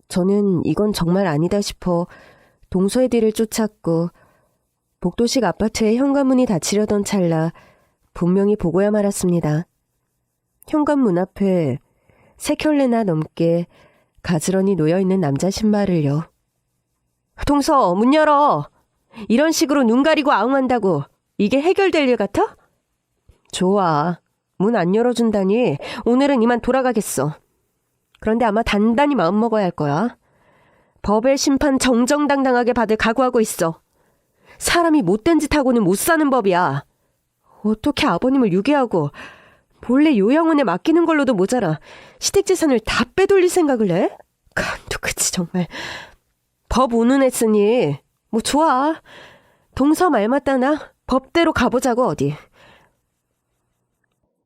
저는 이건 정말 아니다 싶어 동서의 뒤를 쫓았고 복도식 아파트의 현관문이 닫히려던 찰나 분명히 보고야 말았습니다. 현관문 앞에 3켤레나 넘게 가지런히 놓여있는 남자 신발을요. 동서, 문 열어! 이런 식으로 눈 가리고 아웅한다고 이게 해결될 일 같아? 좋아. 문 안 열어준다니 오늘은 이만 돌아가겠어. 그런데 아마 단단히 마음먹어야 할 거야. 법의 심판 정정당당하게 받을 각오하고 있어. 사람이 못된 짓 하고는 못 사는 법이야. 어떻게 아버님을 유괴하고 본래 요양원에 맡기는 걸로도 모자라 시댁재산을 다 빼돌릴 생각을 해? 간도 그치 정말. 법 운운했으니 뭐 좋아. 동서 말 맞다나 법대로 가보자고 어디.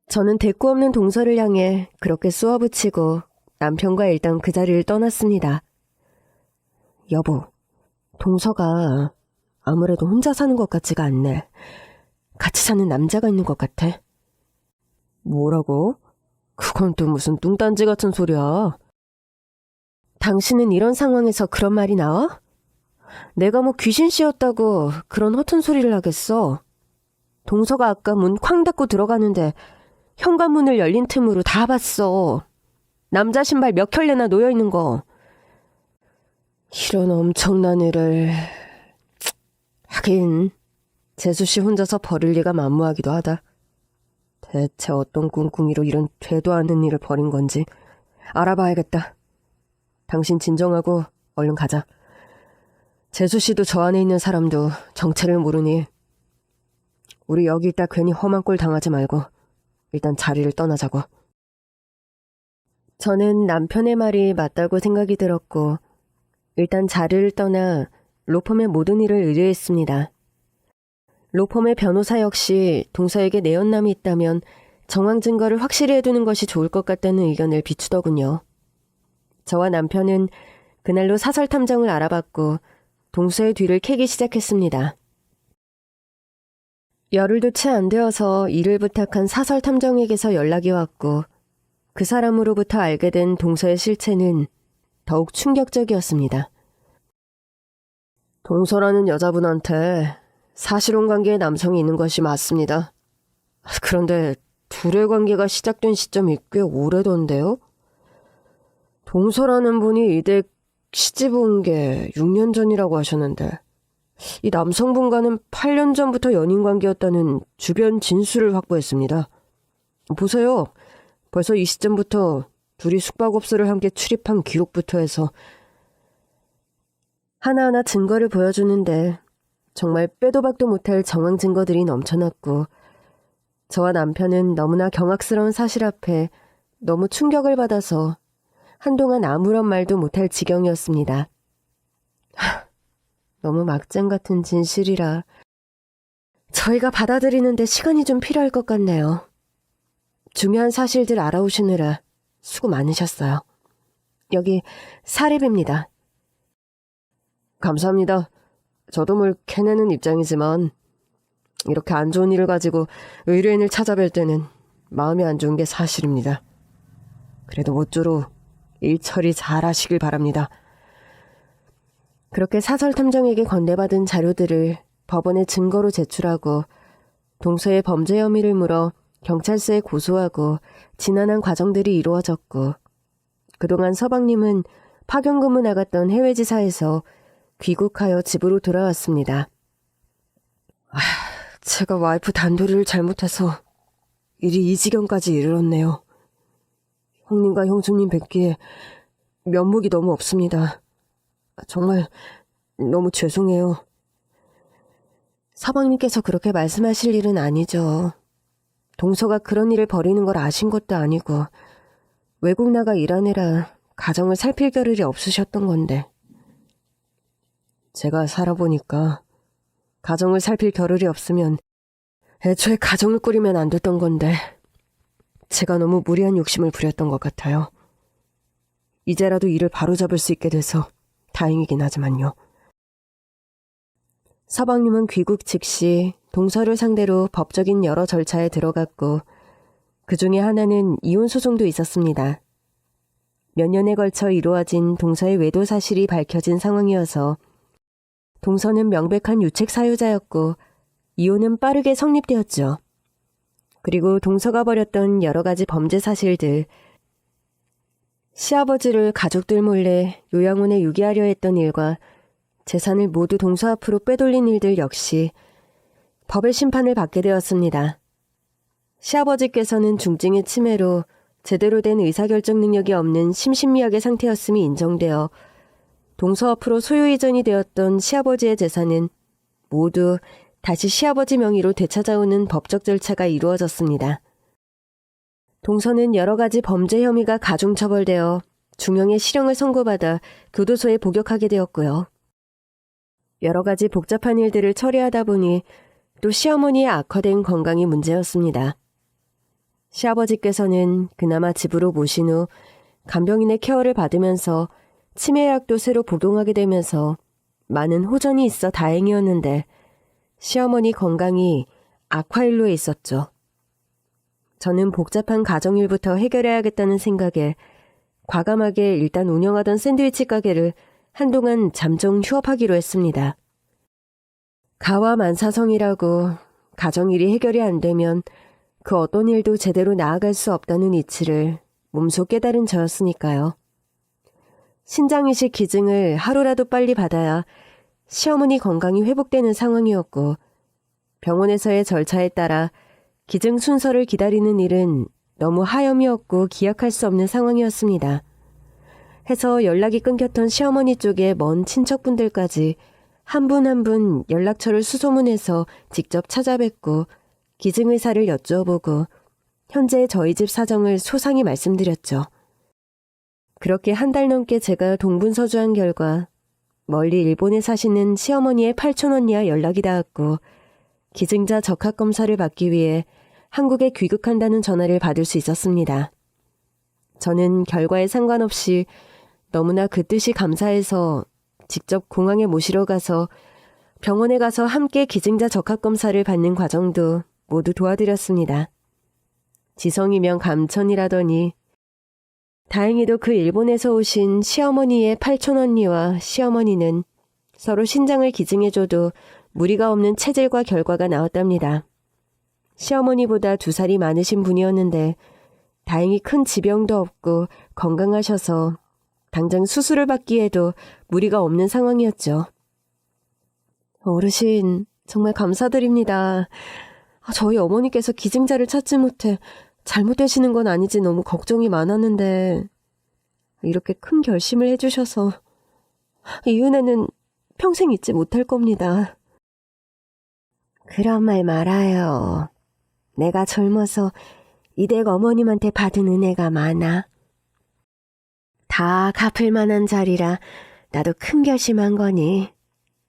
저는 대꾸 없는 동서를 향해 그렇게 쏘아붙이고 남편과 일단 그 자리를 떠났습니다. 여보, 동서가 아무래도 혼자 사는 것 같지가 않네. 같이 사는 남자가 있는 것 같아. 뭐라고? 그건 또 무슨 뚱딴지 같은 소리야. 당신은 이런 상황에서 그런 말이 나와? 내가 뭐 귀신 씌었다고 그런 허튼 소리를 하겠어. 동서가 아까 문 쾅 닫고 들어가는데 현관문을 열린 틈으로 다 봤어. 남자 신발 몇 켤레나 놓여있는 거. 이런 엄청난 일을... 하긴 재수씨 혼자서 벌일 리가 만무하기도 하다. 대체 어떤 꿍꿍이로 이런 되도 않는 일을 벌인 건지 알아봐야겠다. 당신 진정하고 얼른 가자. 재수씨도 저 안에 있는 사람도 정체를 모르니 우리 여기 있다 괜히 험한 꼴 당하지 말고 일단 자리를 떠나자고. 저는 남편의 말이 맞다고 생각이 들었고 일단 자리를 떠나 로펌의 모든 일을 의뢰했습니다. 로펌의 변호사 역시 동서에게 내연남이 있다면 정황 증거를 확실히 해두는 것이 좋을 것 같다는 의견을 비추더군요. 저와 남편은 그날로 사설 탐정을 알아봤고 동서의 뒤를 캐기 시작했습니다. 열흘도 채 안 되어서 일을 부탁한 사설 탐정에게서 연락이 왔고 그 사람으로부터 알게 된 동서의 실체는 더욱 충격적이었습니다. 동서라는 여자분한테 사실혼 관계의 남성이 있는 것이 맞습니다. 그런데 둘의 관계가 시작된 시점이 꽤 오래던데요? 동서라는 분이 이댁 시집 온 게 6년 전이라고 하셨는데 이 남성분과는 8년 전부터 연인 관계였다는 주변 진술을 확보했습니다. 보세요. 벌써 이 시점부터 둘이 숙박업소를 함께 출입한 기록부터 해서 하나하나 증거를 보여주는데 정말 빼도 박도 못할 정황 증거들이 넘쳐났고 저와 남편은 너무나 경악스러운 사실 앞에 너무 충격을 받아서 한동안 아무런 말도 못할 지경이었습니다. 너무 막장 같은 진실이라 저희가 받아들이는데 시간이 좀 필요할 것 같네요. 중요한 사실들 알아오시느라 수고 많으셨어요. 여기 사립입니다. 감사합니다. 저도 뭘 캐내는 입장이지만 이렇게 안 좋은 일을 가지고 의뢰인을 찾아뵐 때는 마음이 안 좋은 게 사실입니다. 그래도 모쪼록 일 처리 잘 하시길 바랍니다. 그렇게 사설탐정에게 건네받은 자료들을 법원에 증거로 제출하고 동서의 범죄 혐의를 물어 경찰서에 고소하고 진안한 과정들이 이루어졌고 그동안 서방님은 파견 근무 나갔던 해외지사에서 귀국하여 집으로 돌아왔습니다. 제가 와이프 단도리를 잘못해서 일이 이 지경까지 이르렀네요. 형님과 형수님 뵙기에 면목이 너무 없습니다. 정말 너무 죄송해요. 서방님께서 그렇게 말씀하실 일은 아니죠. 동서가 그런 일을 벌이는 걸 아신 것도 아니고 외국 나가 일하느라 가정을 살필 겨를이 없으셨던 건데 제가 살아보니까 가정을 살필 겨를이 없으면 애초에 가정을 꾸리면 안 됐던 건데 제가 너무 무리한 욕심을 부렸던 것 같아요. 이제라도 일을 바로잡을 수 있게 돼서 다행이긴 하지만요. 서방님은 귀국 즉시 동서를 상대로 법적인 여러 절차에 들어갔고 그 중에 하나는 이혼 소송도 있었습니다. 몇 년에 걸쳐 이루어진 동서의 외도 사실이 밝혀진 상황이어서 동서는 명백한 유책 사유자였고 이혼은 빠르게 성립되었죠. 그리고 동서가 벌였던 여러 가지 범죄 사실들, 시아버지를 가족들 몰래 요양원에 유기하려 했던 일과 재산을 모두 동서 앞으로 빼돌린 일들 역시 법의 심판을 받게 되었습니다. 시아버지께서는 중증의 치매로 제대로 된 의사결정 능력이 없는 심신미약의 상태였음이 인정되어 동서 앞으로 소유 이전이 되었던 시아버지의 재산은 모두 다시 시아버지 명의로 되찾아오는 법적 절차가 이루어졌습니다. 동서는 여러 가지 범죄 혐의가 가중처벌되어 중형의 실형을 선고받아 교도소에 복역하게 되었고요. 여러 가지 복잡한 일들을 처리하다 보니 또 시어머니의 악화된 건강이 문제였습니다. 시아버지께서는 그나마 집으로 모신 후 간병인의 케어를 받으면서 치매약도 새로 복용하게 되면서 많은 호전이 있어 다행이었는데 시어머니 건강이 악화일로에 있었죠. 저는 복잡한 가정일부터 해결해야겠다는 생각에 과감하게 일단 운영하던 샌드위치 가게를 한동안 잠정 휴업하기로 했습니다. 가와만사성이라고 가정일이 해결이 안 되면 그 어떤 일도 제대로 나아갈 수 없다는 이치를 몸소 깨달은 저였으니까요. 신장이식 기증을 하루라도 빨리 받아야 시어머니 건강이 회복되는 상황이었고 병원에서의 절차에 따라 기증 순서를 기다리는 일은 너무 하염이었고 기약할 수 없는 상황이었습니다. 해서 연락이 끊겼던 시어머니 쪽의 먼 친척분들까지 한 분 한 분 연락처를 수소문해서 직접 찾아뵙고 기증 의사를 여쭈어보고 현재 저희 집 사정을 소상히 말씀드렸죠. 그렇게 한 달 넘게 제가 동분서주한 결과 멀리 일본에 사시는 시어머니의 팔촌 언니와 연락이 닿았고 기증자 적합검사를 받기 위해 한국에 귀국한다는 전화를 받을 수 있었습니다. 저는 결과에 상관없이 너무나 그 뜻이 감사해서 직접 공항에 모시러 가서 병원에 가서 함께 기증자 적합검사를 받는 과정도 모두 도와드렸습니다. 지성이면 감천이라더니 다행히도 그 일본에서 오신 시어머니의 팔촌 언니와 시어머니는 서로 신장을 기증해줘도 무리가 없는 체질과 결과가 나왔답니다. 시어머니보다 2살이 많으신 분이었는데 다행히 큰 지병도 없고 건강하셔서 당장 수술을 받기에도 무리가 없는 상황이었죠. 어르신, 정말 감사드립니다. 저희 어머니께서 기증자를 찾지 못해 잘못되시는 건 아니지 너무 걱정이 많았는데 이렇게 큰 결심을 해주셔서 이 은혜는 평생 잊지 못할 겁니다. 그런 말 말아요. 내가 젊어서 이댁 어머님한테 받은 은혜가 많아. 다 갚을 만한 자리라 나도 큰 결심한 거니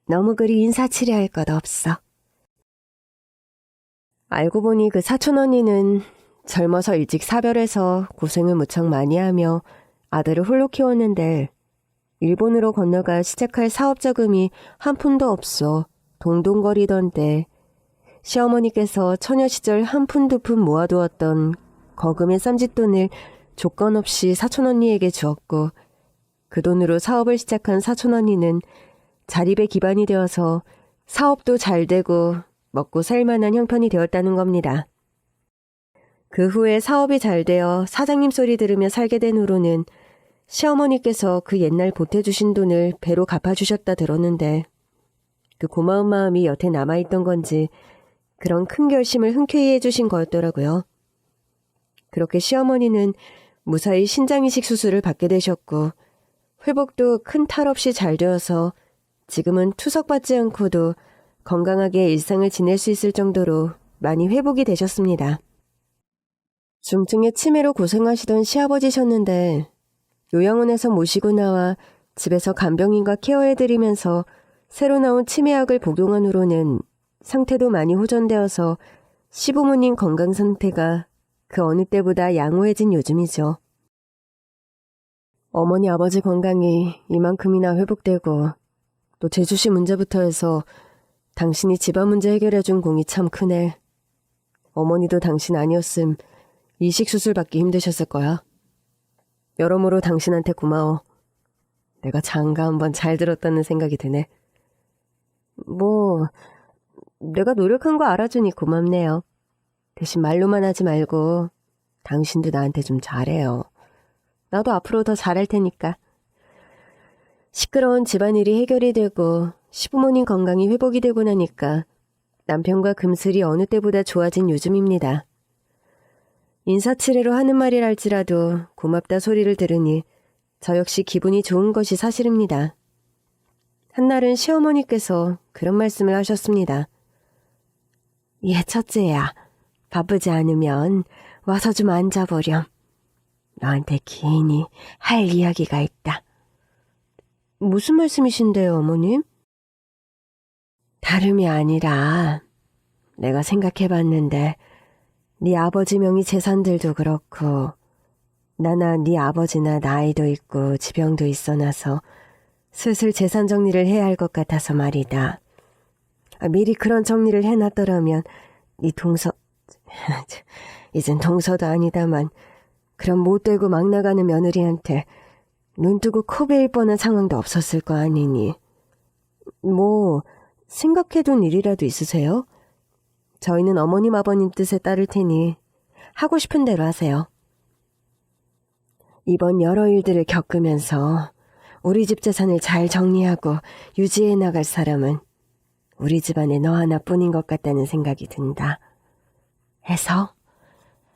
너무 그리 인사치레 할 것 없어. 알고 보니 그 사촌 언니는 젊어서 일찍 사별해서 고생을 무척 많이 하며 아들을 홀로 키웠는데 일본으로 건너가 시작할 사업 자금이 한 푼도 없어 동동거리던 때 시어머니께서 처녀 시절 한 푼 두 푼 모아두었던 거금의 쌈짓돈을 조건 없이 사촌 언니에게 주었고 그 돈으로 사업을 시작한 사촌 언니는 자립의 기반이 되어서 사업도 잘 되고 먹고 살만한 형편이 되었다는 겁니다. 그 후에 사업이 잘 되어 사장님 소리 들으며 살게 된 후로는 시어머니께서 그 옛날 보태주신 돈을 배로 갚아주셨다 들었는데 그 고마운 마음이 여태 남아있던 건지 그런 큰 결심을 흔쾌히 해주신 거였더라고요. 그렇게 시어머니는 무사히 신장이식 수술을 받게 되셨고 회복도 큰 탈 없이 잘 되어서 지금은 투석받지 않고도 건강하게 일상을 지낼 수 있을 정도로 많이 회복이 되셨습니다. 중증의 치매로 고생하시던 시아버지셨는데 요양원에서 모시고 나와 집에서 간병인과 케어해드리면서 새로 나온 치매약을 복용한 후로는 상태도 많이 호전되어서 시부모님 건강 상태가 그 어느 때보다 양호해진 요즘이죠. 어머니 아버지 건강이 이만큼이나 회복되고 또 제주시 문제부터 해서 당신이 집안 문제 해결해준 공이 참 크네. 어머니도 당신 아니었음 이식 수술 받기 힘드셨을 거야. 여러모로 당신한테 고마워. 내가 장가 한번 잘 들었다는 생각이 드네. 내가 노력한 거 알아주니 고맙네요. 대신 말로만 하지 말고 당신도 나한테 좀 잘해요. 나도 앞으로 더 잘할 테니까. 시끄러운 집안일이 해결이 되고 시부모님 건강이 회복이 되고 나니까 남편과 금슬이 어느 때보다 좋아진 요즘입니다. 인사치레로 하는 말이랄지라도 고맙다 소리를 들으니 저 역시 기분이 좋은 것이 사실입니다. 한날은 시어머니께서 그런 말씀을 하셨습니다. 예, 첫째야. 바쁘지 않으면 와서 좀 앉아보렴. 너한테 긴히 할 이야기가 있다. 무슨 말씀이신데요, 어머님? 다름이 아니라 내가 생각해봤는데 네 아버지 명의 재산들도 그렇고 나나 네 아버지나 나이도 있고 지병도 있어나서 슬슬 재산 정리를 해야 할 것 같아서 말이다. 미리 그런 정리를 해놨더라면 네 동서... 이젠 동서도 아니다만 그런 못되고 막 나가는 며느리한테 눈 뜨고 코 베일 뻔한 상황도 없었을 거 아니니. 생각해둔 일이라도 있으세요? 저희는 어머님 아버님 뜻에 따를 테니 하고 싶은 대로 하세요. 이번 여러 일들을 겪으면서 우리 집 재산을 잘 정리하고 유지해 나갈 사람은 우리 집안에 너 하나뿐인 것 같다는 생각이 든다. 해서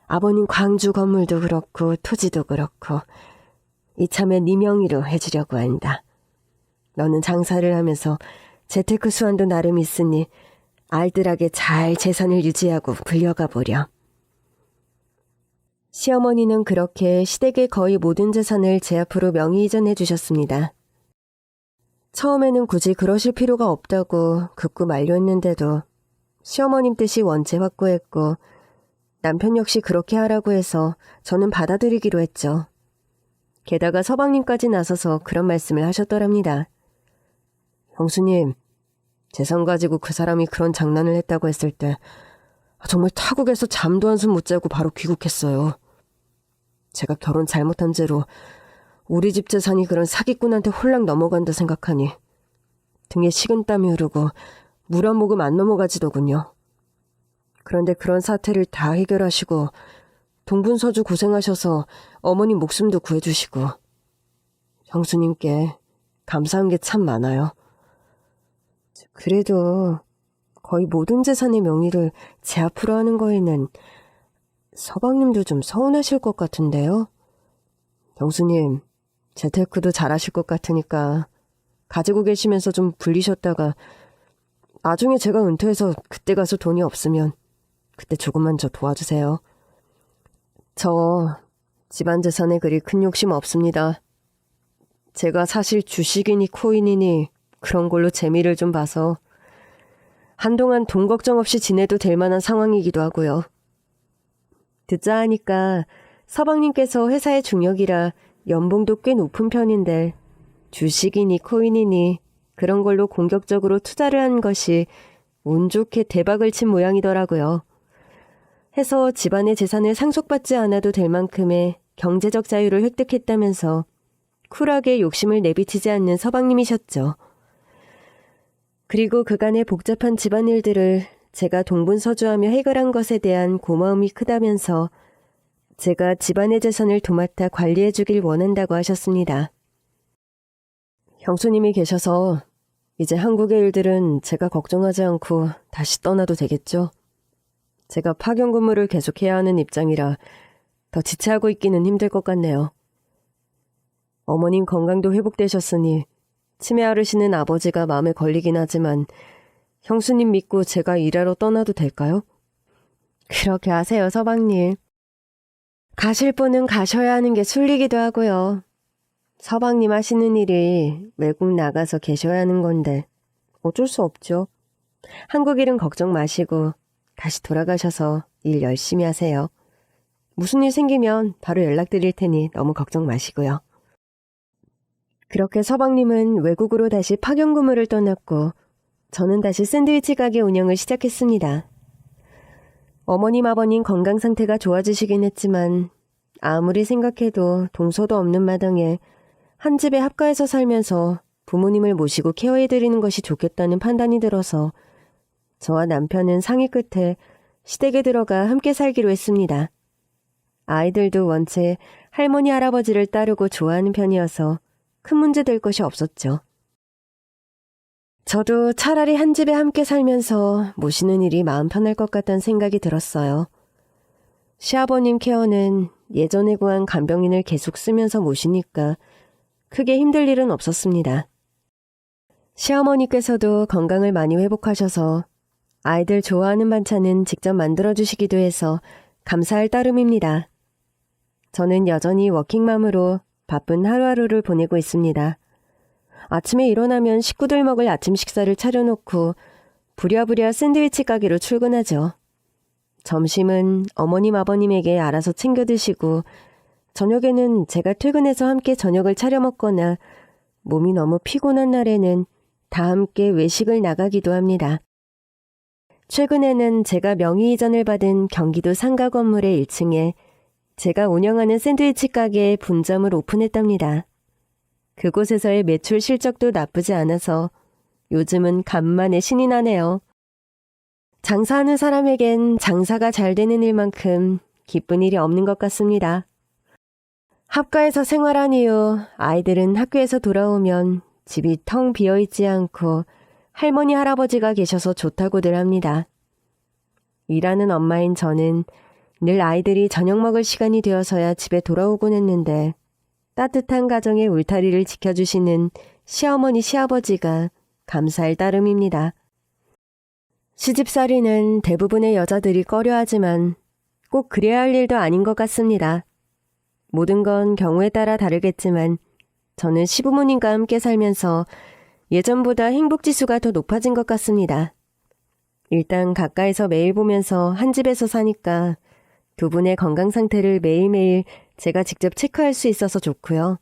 아버님 광주 건물도 그렇고 토지도 그렇고 이참에 네 명의로 해주려고 한다. 너는 장사를 하면서 재테크 수완도 나름 있으니 알뜰하게 잘 재산을 유지하고 불려가 보렴. 시어머니는 그렇게 시댁의 거의 모든 재산을 제 앞으로 명의 이전해 주셨습니다. 처음에는 굳이 그러실 필요가 없다고 극구 만류했는데도 시어머님 뜻이 원체 확고했고 남편 역시 그렇게 하라고 해서 저는 받아들이기로 했죠. 게다가 서방님까지 나서서 그런 말씀을 하셨더랍니다. 형수님, 재산 가지고 그 사람이 그런 장난을 했다고 했을 때 정말 타국에서 잠도 한숨 못 자고 바로 귀국했어요. 제가 결혼 잘못한 죄로 우리 집 재산이 그런 사기꾼한테 홀랑 넘어간다 생각하니 등에 식은땀이 흐르고 물 한 모금 안 넘어가지더군요. 그런데 그런 사태를 다 해결하시고 동분서주 고생하셔서 어머님 목숨도 구해주시고 형수님께 감사한 게 참 많아요. 그래도 거의 모든 재산의 명의를 제 앞으로 하는 거에는 서방님도 좀 서운하실 것 같은데요? 경수님, 재테크도 잘하실 것 같으니까 가지고 계시면서 좀 불리셨다가 나중에 제가 은퇴해서 그때 가서 돈이 없으면 그때 조금만 저 도와주세요. 저 집안 재산에 그리 큰 욕심 없습니다. 제가 사실 주식이니 코인이니 그런 걸로 재미를 좀 봐서 한동안 돈 걱정 없이 지내도 될 만한 상황이기도 하고요. 듣자 하니까 서방님께서 회사의 중역이라 연봉도 꽤 높은 편인데 주식이니 코인이니 그런 걸로 공격적으로 투자를 한 것이 운 좋게 대박을 친 모양이더라고요. 해서 집안의 재산을 상속받지 않아도 될 만큼의 경제적 자유를 획득했다면서 쿨하게 욕심을 내비치지 않는 서방님이셨죠. 그리고 그간의 복잡한 집안일들을 제가 동분서주하며 해결한 것에 대한 고마움이 크다면서 제가 집안의 재산을 도맡아 관리해 주길 원한다고 하셨습니다. 형수님이 계셔서 이제 한국의 일들은 제가 걱정하지 않고 다시 떠나도 되겠죠? 제가 파견 근무를 계속해야 하는 입장이라 더 지체하고 있기는 힘들 것 같네요. 어머님 건강도 회복되셨으니 치매 앓으시는 아버지가 마음에 걸리긴 하지만 형수님 믿고 제가 일하러 떠나도 될까요? 그렇게 하세요, 서방님. 가실 분은 가셔야 하는 게 순리기도 하고요. 서방님 하시는 일이 외국 나가서 계셔야 하는 건데 어쩔 수 없죠. 한국 일은 걱정 마시고 다시 돌아가셔서 일 열심히 하세요. 무슨 일 생기면 바로 연락드릴 테니 너무 걱정 마시고요. 그렇게 서방님은 외국으로 다시 파견 근무를 떠났고 저는 다시 샌드위치 가게 운영을 시작했습니다. 어머님 아버님 건강 상태가 좋아지시긴 했지만 아무리 생각해도 동서도 없는 마당에 한 집에 합가해서 살면서 부모님을 모시고 케어해드리는 것이 좋겠다는 판단이 들어서 저와 남편은 상의 끝에 시댁에 들어가 함께 살기로 했습니다. 아이들도 원체 할머니 할아버지를 따르고 좋아하는 편이어서 큰 문제 될 것이 없었죠. 저도 차라리 한 집에 함께 살면서 모시는 일이 마음 편할 것 같다는 생각이 들었어요. 시아버님 케어는 예전에 구한 간병인을 계속 쓰면서 모시니까 크게 힘들 일은 없었습니다. 시어머니께서도 건강을 많이 회복하셔서 아이들 좋아하는 반찬은 직접 만들어주시기도 해서 감사할 따름입니다. 저는 여전히 워킹맘으로 바쁜 하루하루를 보내고 있습니다. 아침에 일어나면 식구들 먹을 아침 식사를 차려놓고 부랴부랴 샌드위치 가게로 출근하죠. 점심은 어머님 아버님에게 알아서 챙겨 드시고 저녁에는 제가 퇴근해서 함께 저녁을 차려 먹거나 몸이 너무 피곤한 날에는 다 함께 외식을 나가기도 합니다. 최근에는 제가 명의 이전을 받은 경기도 상가 건물의 1층에 제가 운영하는 샌드위치 가게에 분점을 오픈했답니다. 그곳에서의 매출 실적도 나쁘지 않아서 요즘은 간만에 신이 나네요. 장사하는 사람에겐 장사가 잘 되는 일만큼 기쁜 일이 없는 것 같습니다. 합가에서 생활한 이후 아이들은 학교에서 돌아오면 집이 텅 비어있지 않고 할머니 할아버지가 계셔서 좋다고들 합니다. 일하는 엄마인 저는 늘 아이들이 저녁 먹을 시간이 되어서야 집에 돌아오곤 했는데 따뜻한 가정의 울타리를 지켜주시는 시어머니 시아버지가 감사할 따름입니다. 시집살이는 대부분의 여자들이 꺼려하지만 꼭 그래야 할 일도 아닌 것 같습니다. 모든 건 경우에 따라 다르겠지만 저는 시부모님과 함께 살면서 예전보다 행복지수가 더 높아진 것 같습니다. 일단 가까이서 매일 보면서 한 집에서 사니까 두 분의 건강 상태를 매일매일 제가 직접 체크할 수 있어서 좋고요.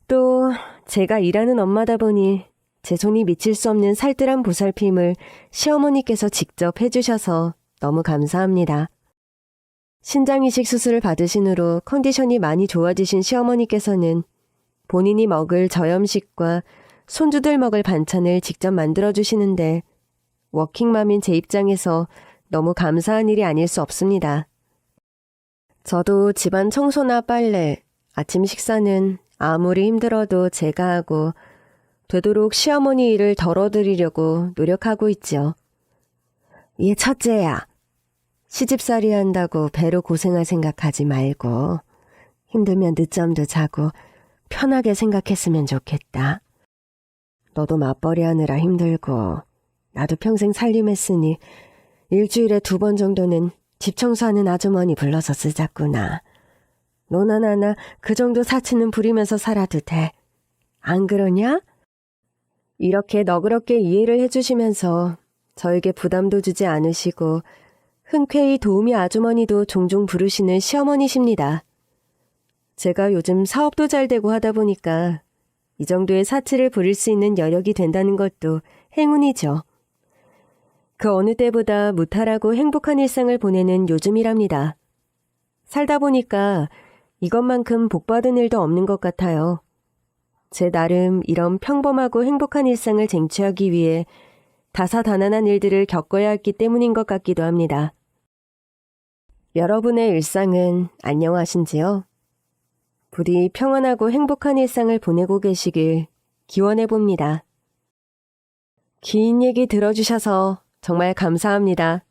또 제가 일하는 엄마다 보니 제 손이 미칠 수 없는 살뜰한 보살핌을 시어머니께서 직접 해주셔서 너무 감사합니다. 신장이식 수술을 받으신 후 컨디션이 많이 좋아지신 시어머니께서는 본인이 먹을 저염식과 손주들 먹을 반찬을 직접 만들어주시는데 워킹맘인 제 입장에서 너무 감사한 일이 아닐 수 없습니다. 저도 집안 청소나 빨래, 아침 식사는 아무리 힘들어도 제가 하고 되도록 시어머니 일을 덜어드리려고 노력하고 있죠. 얘 첫째야. 시집살이 한다고 배로 고생할 생각하지 말고 힘들면 늦잠도 자고 편하게 생각했으면 좋겠다. 너도 맞벌이 하느라 힘들고 나도 평생 살림했으니 일주일에 2번 정도는 집 청소하는 아주머니 불러서 쓰자꾸나. 너나 나나 그 정도 사치는 부리면서 살아도 돼. 안 그러냐? 이렇게 너그럽게 이해를 해주시면서 저에게 부담도 주지 않으시고 흔쾌히 도우미 아주머니도 종종 부르시는 시어머니십니다. 제가 요즘 사업도 잘 되고 하다 보니까 이 정도의 사치를 부릴 수 있는 여력이 된다는 것도 행운이죠. 그 어느 때보다 무탈하고 행복한 일상을 보내는 요즘이랍니다. 살다 보니까 이것만큼 복받은 일도 없는 것 같아요. 제 나름 이런 평범하고 행복한 일상을 쟁취하기 위해 다사다난한 일들을 겪어야 했기 때문인 것 같기도 합니다. 여러분의 일상은 안녕하신지요? 부디 평안하고 행복한 일상을 보내고 계시길 기원해 봅니다. 긴 얘기 들어주셔서 정말 감사합니다.